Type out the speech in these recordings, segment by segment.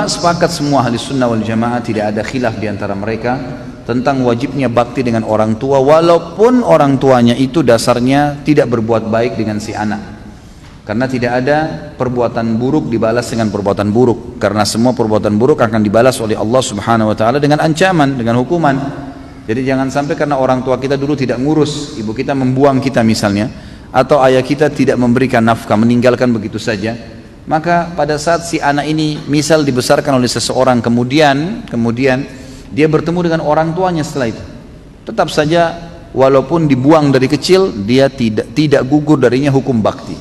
Sepakat semua ahli sunnah wal jamaah, tidak ada khilaf di antara mereka tentang wajibnya bakti dengan orang tua, walaupun orang tuanya itu dasarnya tidak berbuat baik dengan si anak. Karena tidak ada perbuatan buruk dibalas dengan perbuatan buruk, karena semua perbuatan buruk akan dibalas oleh Allah Subhanahu wa taala dengan ancaman, dengan hukuman. Jadi jangan sampai karena orang tua kita dulu tidak ngurus, ibu kita membuang kita misalnya, atau ayah kita tidak memberikan nafkah, meninggalkan begitu saja, maka pada saat si anak ini misal dibesarkan oleh seseorang, kemudian dia bertemu dengan orang tuanya setelah itu, tetap saja walaupun dibuang dari kecil, dia tidak gugur darinya hukum bakti.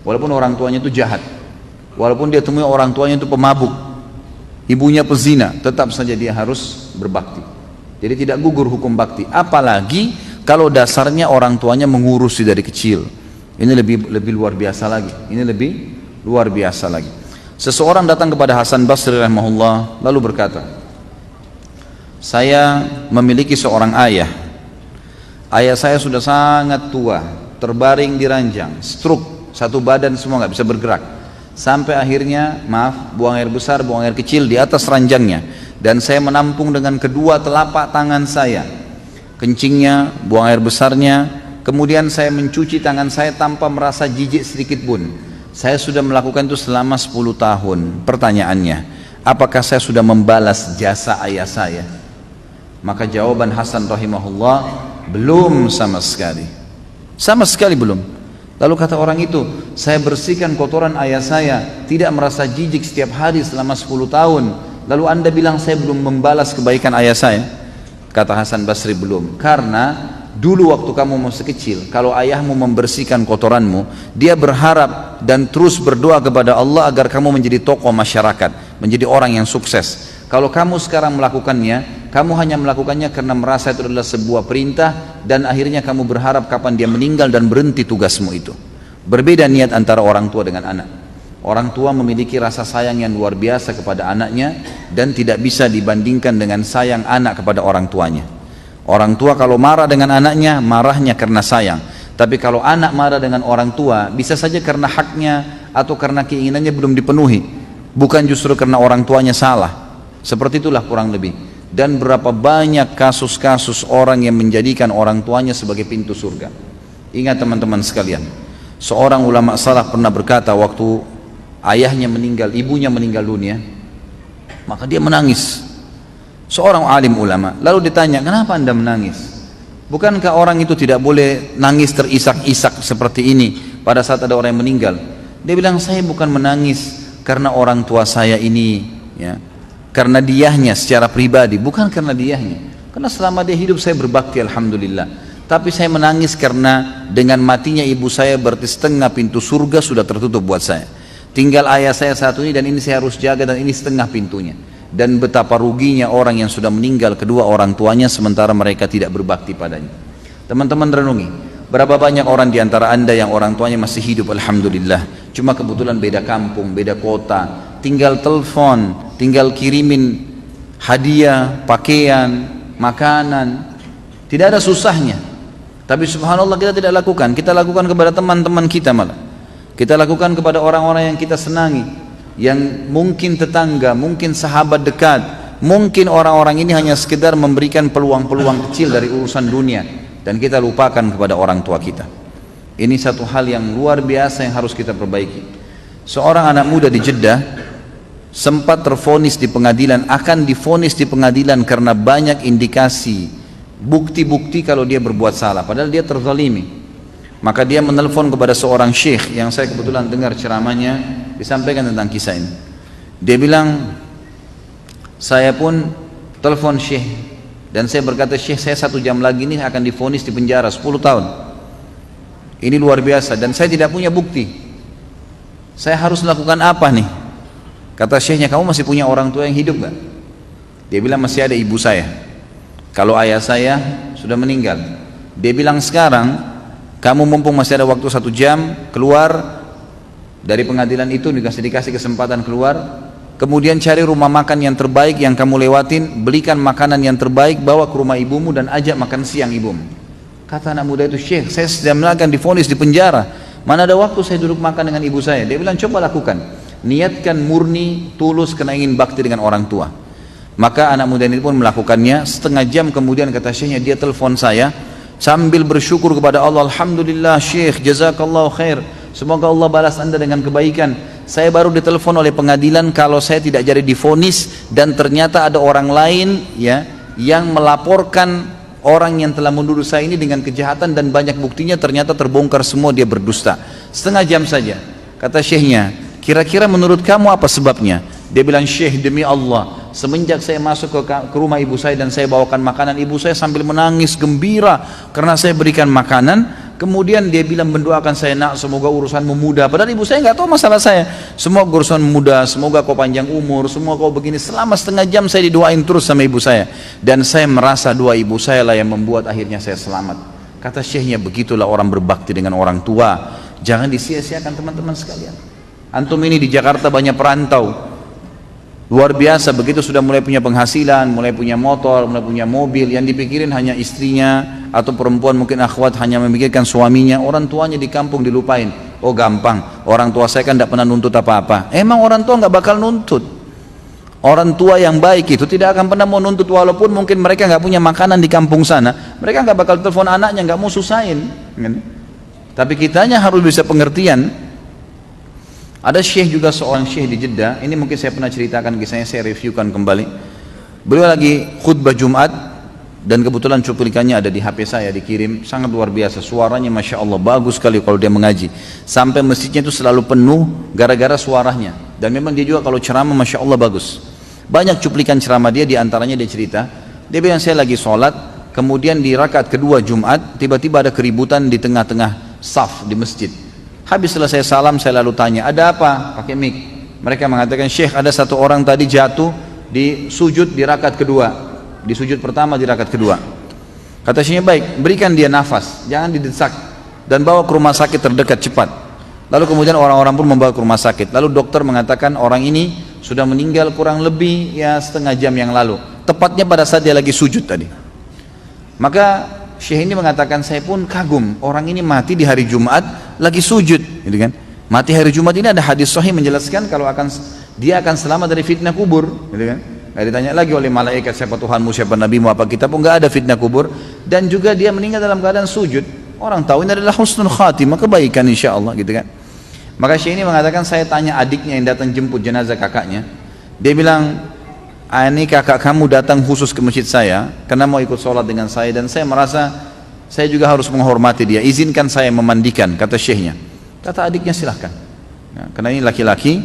Walaupun orang tuanya itu jahat, walaupun dia temui orang tuanya itu pemabuk, ibunya pezina, tetap saja dia harus berbakti. Jadi tidak gugur hukum bakti. Apalagi kalau dasarnya orang tuanya mengurusi dari kecil, ini lebih luar biasa lagi. Ini lebih luar biasa lagi. Seseorang datang kepada Hasan Basri rahimahullah lalu berkata, saya memiliki seorang ayah. Ayah saya sudah sangat tua, terbaring di ranjang, stroke, satu badan semua nggak bisa bergerak. Sampai akhirnya, buang air besar, buang air kecil di atas ranjangnya, dan saya menampung dengan kedua telapak tangan saya kencingnya, buang air besarnya. Kemudian saya mencuci tangan saya tanpa merasa jijik sedikit pun. Saya sudah melakukan itu selama 10 tahun. Pertanyaannya, apakah saya sudah membalas jasa ayah saya? Maka jawaban Hasan rahimahullah, belum sama sekali. Sama sekali belum. Lalu kata orang itu, saya bersihkan kotoran ayah saya, tidak merasa jijik setiap hari selama 10 tahun. Lalu anda bilang saya belum membalas kebaikan ayah saya? Kata Hasan Basri, belum. Karena dulu waktu kamu masih kecil, kalau ayahmu membersihkan kotoranmu, dia berharap dan terus berdoa kepada Allah agar kamu menjadi tokoh masyarakat, menjadi orang yang sukses. Kalau kamu sekarang melakukannya, kamu hanya melakukannya karena merasa itu adalah sebuah perintah, dan akhirnya kamu berharap kapan dia meninggal dan berhenti tugasmu itu. Berbeda niat antara orang tua dengan anak. Orang tua memiliki rasa sayang yang luar biasa kepada anaknya, dan tidak bisa dibandingkan dengan sayang anak kepada orang tuanya. Orang tua kalau marah dengan anaknya, marahnya karena sayang. Tapi kalau anak marah dengan orang tua, bisa saja karena haknya atau karena keinginannya belum dipenuhi, bukan justru karena orang tuanya salah. Seperti itulah kurang lebih. Dan berapa banyak kasus-kasus orang yang menjadikan orang tuanya sebagai pintu surga. Ingat teman-teman sekalian, seorang ulama salaf pernah berkata waktu ayahnya meninggal, ibunya meninggal dunia, maka dia menangis. Seorang alim ulama, lalu ditanya, kenapa anda menangis? Bukankah orang itu tidak boleh nangis terisak-isak seperti ini pada saat ada orang yang meninggal? Dia bilang, saya bukan menangis karena orang tua saya ini, ya, karena diahnya secara pribadi, bukan karena diahnya. Karena selama dia hidup saya berbakti alhamdulillah. Tapi saya menangis karena dengan matinya ibu saya berarti setengah pintu surga sudah tertutup buat saya. Tinggal ayah saya satu ini, dan ini saya harus jaga, dan ini setengah pintunya. Dan betapa ruginya orang yang sudah meninggal kedua orang tuanya sementara mereka tidak berbakti padanya. Teman-teman renungi, berapa banyak orang di antara anda yang orang tuanya masih hidup alhamdulillah, cuma kebetulan beda kampung, beda kota, tinggal telepon, tinggal kirimin hadiah, pakaian, makanan, tidak ada susahnya. Tapi subhanallah kita tidak lakukan. Kita lakukan kepada teman-teman kita, malah kita lakukan kepada orang-orang yang kita senangi, yang mungkin tetangga, mungkin sahabat dekat, mungkin orang-orang ini hanya sekedar memberikan peluang-peluang kecil dari urusan dunia, dan kita lupakan kepada orang tua kita. Ini satu hal yang luar biasa yang harus kita perbaiki. Seorang anak muda di Jeddah sempat tervonis di pengadilan, akan divonis di pengadilan karena banyak indikasi, bukti-bukti kalau dia berbuat salah, padahal dia terzalimi. Maka dia menelpon kepada seorang syekh yang saya kebetulan dengar ceramahnya, disampaikan tentang kisah ini. Dia bilang, saya pun telepon syekh, dan saya berkata, syekh, saya 1 jam lagi ini akan divonis di penjara 10 tahun. Ini luar biasa, dan saya tidak punya bukti. Saya harus lakukan apa nih? Kata syekhnya, kamu masih punya orang tua yang hidup gak? Dia bilang, masih ada ibu saya. Kalau ayah saya sudah meninggal. Dia bilang, sekarang kamu mumpung masih ada waktu 1 jam, keluar dari pengadilan itu, dikasih kesempatan keluar, kemudian cari rumah makan yang terbaik yang kamu lewatin, belikan makanan yang terbaik, bawa ke rumah ibumu dan ajak makan siang ibumu. Kata anak muda itu, syekh, saya sedang akan divonis di penjara, mana ada waktu saya duduk makan dengan ibu saya. Dia bilang, coba lakukan. niatkan murni, tulus karena ingin bakti dengan orang tua. Maka anak muda ini pun melakukannya. Setengah jam kemudian kata syekhnya, dia telepon saya sambil bersyukur kepada Allah, alhamdulillah syekh, jazakallahu khair, semoga Allah balas anda dengan kebaikan. Saya baru ditelepon oleh pengadilan kalau saya tidak jadi divonis, dan ternyata ada orang lain ya yang melaporkan orang yang telah menuduh saya ini dengan kejahatan, dan banyak buktinya ternyata terbongkar semua, dia berdusta. Setengah jam saja. Kata syekhnya, kira-kira menurut kamu apa sebabnya? Dia bilang, syekh demi Allah, semenjak saya masuk ke rumah ibu saya dan saya bawakan makanan, ibu saya sambil menangis gembira karena saya berikan makanan. Kemudian dia bilang, mendoakan saya, nak semoga urusanmu mudah. Padahal ibu saya nggak tahu masalah saya. Semoga urusan mudah, semoga kau panjang umur, semoga kau begini. Selama setengah jam saya didoain terus sama ibu saya, dan saya merasa doa ibu saya lah yang membuat akhirnya saya selamat. Kata syekhnya, begitulah orang berbakti dengan orang tua. Jangan disia-siakan teman-teman sekalian. Antum ini di Jakarta banyak perantau, luar biasa. Begitu sudah mulai punya penghasilan, mulai punya motor, mulai punya mobil, yang dipikirin hanya istrinya, atau perempuan mungkin akhwat hanya memikirkan suaminya. Orang tuanya di kampung dilupain. Oh gampang, orang tua saya kan tidak pernah nuntut apa-apa. Emang orang tua nggak bakal nuntut. Orang tua yang baik itu tidak akan pernah mau nuntut, walaupun mungkin mereka nggak punya makanan di kampung sana, mereka nggak bakal telepon anaknya, nggak mau susahin. Tapi kitanya harus bisa pengertian. Ada syekh juga, seorang syekh di Jeddah, ini mungkin saya pernah ceritakan kisahnya, saya reviewkan kembali. Beliau lagi khutbah Jumat, dan kebetulan cuplikannya ada di HP saya, dikirim, sangat luar biasa, suaranya Masya Allah, bagus sekali kalau dia mengaji. Sampai masjidnya itu selalu penuh gara-gara suaranya. Dan memang dia juga kalau ceramah Masya Allah bagus. Banyak cuplikan ceramah dia, diantaranya dia cerita, dia bilang, saya lagi sholat, kemudian di rakaat kedua Jumat, tiba-tiba ada keributan di tengah-tengah saf di masjid. Habis selesai salam, saya lalu tanya, ada apa? Pakai mic. Mereka mengatakan, syekh ada satu orang tadi jatuh di sujud di rakaat kedua, di sujud pertama di rakaat kedua. Kata syekhnya, baik, berikan dia nafas, jangan didesak, dan bawa ke rumah sakit terdekat cepat. Lalu kemudian orang-orang pun membawa ke rumah sakit. Lalu dokter mengatakan orang ini sudah meninggal kurang lebih ya setengah jam yang lalu, tepatnya pada saat dia lagi sujud tadi. Maka syekh ini mengatakan, saya pun kagum, orang ini mati di hari Jumat lagi sujud, gitu kan? Mati hari Jumat ini ada hadis sahih menjelaskan kalau dia akan selamat dari fitnah kubur, gitu kan? Nggak ditanya lagi oleh malaikat siapa Tuhanmu, siapa nabimu, apa kitabmu, nggak ada fitnah kubur. Dan juga dia meninggal dalam keadaan sujud. Orang tahu ini adalah husnul khatimah, kebaikan insya Allah, gitu kan? Maka syekh ini mengatakan, saya tanya adiknya yang datang jemput jenazah kakaknya, dia bilang, ini kakak kamu datang khusus ke masjid saya karena mau ikut sholat dengan saya, dan saya merasa saya juga harus menghormati dia, izinkan saya memandikan, kata syekhnya. Kata adiknya, silahkan ya, karena ini laki-laki,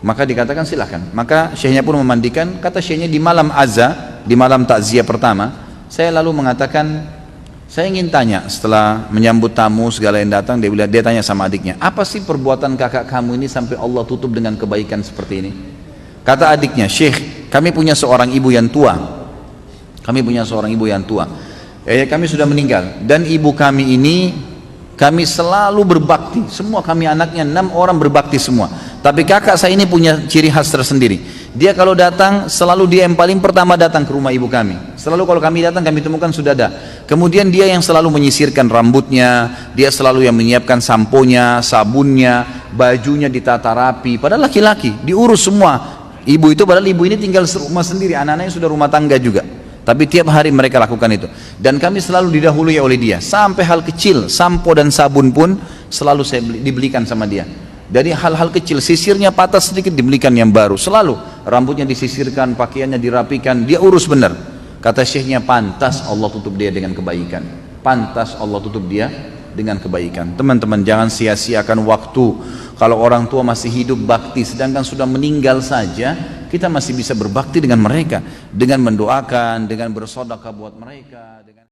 maka dikatakan silahkan. Maka syekhnya pun memandikan. Kata syekhnya, di malam azza, di malam takziah pertama, saya lalu mengatakan, saya ingin tanya, setelah menyambut tamu segala yang datang, dia tanya sama adiknya, apa sih perbuatan kakak kamu ini sampai Allah tutup dengan kebaikan seperti ini? Kata adiknya, syekh, kami punya seorang ibu yang tua. Kami punya seorang ibu yang tua. Kami sudah meninggal, dan ibu kami ini, kami selalu berbakti. Semua kami anaknya 6 orang berbakti semua. Tapi kakak saya ini punya ciri khas tersendiri. Dia kalau datang, selalu dia yang paling pertama datang ke rumah ibu kami. Selalu kalau kami datang, kami temukan sudah ada. Kemudian dia yang selalu menyisirkan rambutnya, dia selalu yang menyiapkan samponya, sabunnya, bajunya ditata rapi. Padahal laki-laki, diurus semua. Ibu itu, padahal ibu ini tinggal serumah sendiri, anak-anaknya sudah rumah tangga juga, tapi tiap hari mereka lakukan itu. Dan kami selalu didahului oleh dia, sampai hal kecil, sampo dan sabun pun selalu saya dibelikan sama dia. Dari hal-hal kecil, sisirnya patah sedikit dibelikan yang baru, selalu rambutnya disisirkan, pakaiannya dirapikan, dia urus benar. Kata syekhnya, pantas Allah tutup dia dengan kebaikan, pantas Allah tutup dia dengan kebaikan. Teman-teman, jangan sia-siakan waktu. Kalau orang tua masih hidup bakti, sedangkan sudah meninggal saja, kita masih bisa berbakti dengan mereka, dengan mendoakan, dengan bersedekah buat mereka, dengan